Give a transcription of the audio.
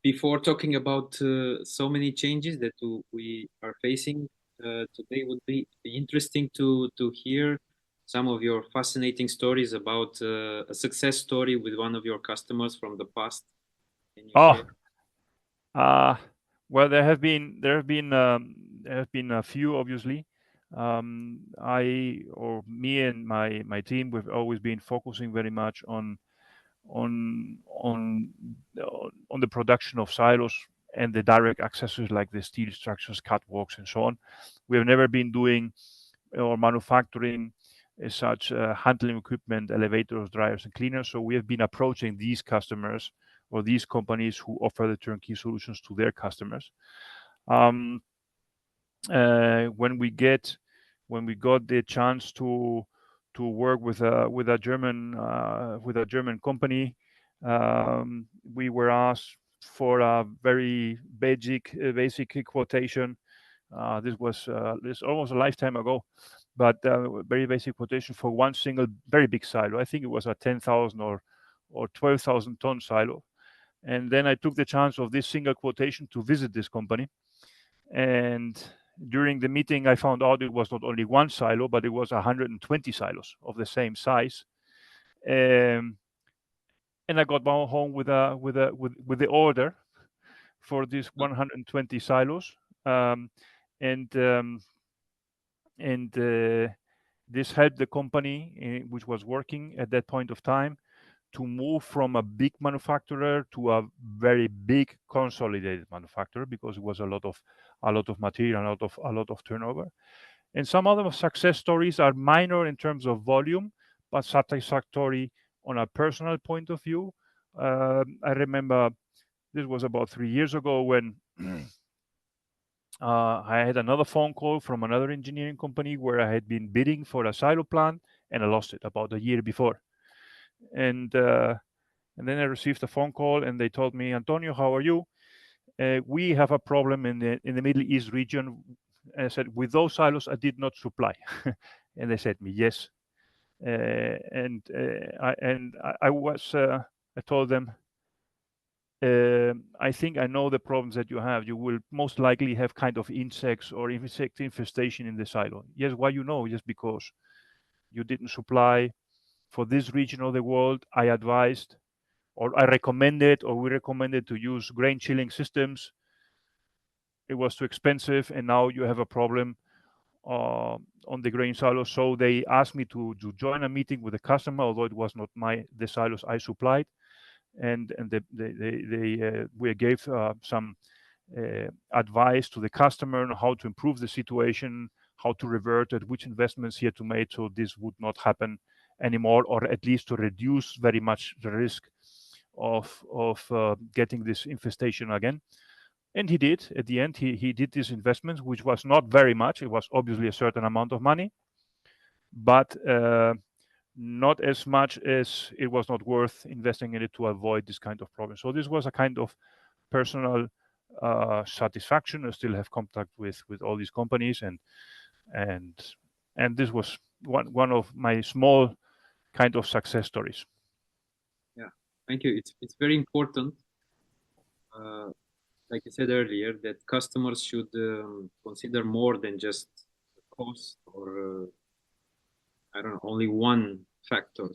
before talking about so many changes that we are facing today, would be interesting to hear some of your fascinating stories about a success story with one of your customers from the past. Can you Oh, share? uh, well, there have been a few, obviously. I or me and my team, we've always been focusing very much on on on the production of silos and the direct accessories like the steel structures, catwalks, and so on. We have never been doing or manufacturing such handling equipment, elevators, dryers, and cleaners. So we have been approaching these customers or these companies who offer the turnkey solutions to their customers. Um, when we got the chance to work with a German company, we were asked for a very basic quotation. This almost a lifetime ago, but very basic quotation for one single very big silo. I think it was a 10,000 or 12,000 ton silo. And then I took the chance of this single quotation to visit this company. And during the meeting, I found out it was not only one silo, but it was 120 silos of the same size. Um, and I got home with the order for these 120 silos. Um, and and This helped the company, which was working at that point of time, to move from a big manufacturer to a very big consolidated manufacturer, because it was a lot of material, a lot of turnover. And some other success stories are minor in terms of volume, but satisfactory on a personal point of view. I remember this was about 3 years ago when I had another phone call from another engineering company where I had been bidding for a silo plant, and I lost it about a year before. And uh, and then I received a phone call, and they told me, Antonio, how are you? We have a problem in the Middle East region. And I said, with those silos, I did not supply. And they said me, yes. I told them, I think I know the problems that you have. You will most likely have kind of insects or insect infestation in the silo. Yes, why you know? Just because you didn't supply for this region of the world. I advised, or I recommended, or we recommended to use grain chilling systems. It was too expensive, and now you have a problem on the grain silo. So they asked me to join a meeting with the customer, although it was not the silos I supplied, and we gave some advice to the customer on how to improve the situation, how to revert it, which investments he had to make so this would not happen anymore, or at least to reduce very much the risk of getting this infestation again. And he did. At the end, he did these investments, which was not very much. It was obviously a certain amount of money, but not as much as it was not worth investing in it to avoid this kind of problem. So this was a kind of personal satisfaction. I still have contact with all these companies, and and this was one of my small kind of success stories. Yeah, thank you. It's very important, uh, like you said earlier, that customers should consider more than just the cost or I don't know, only one factor.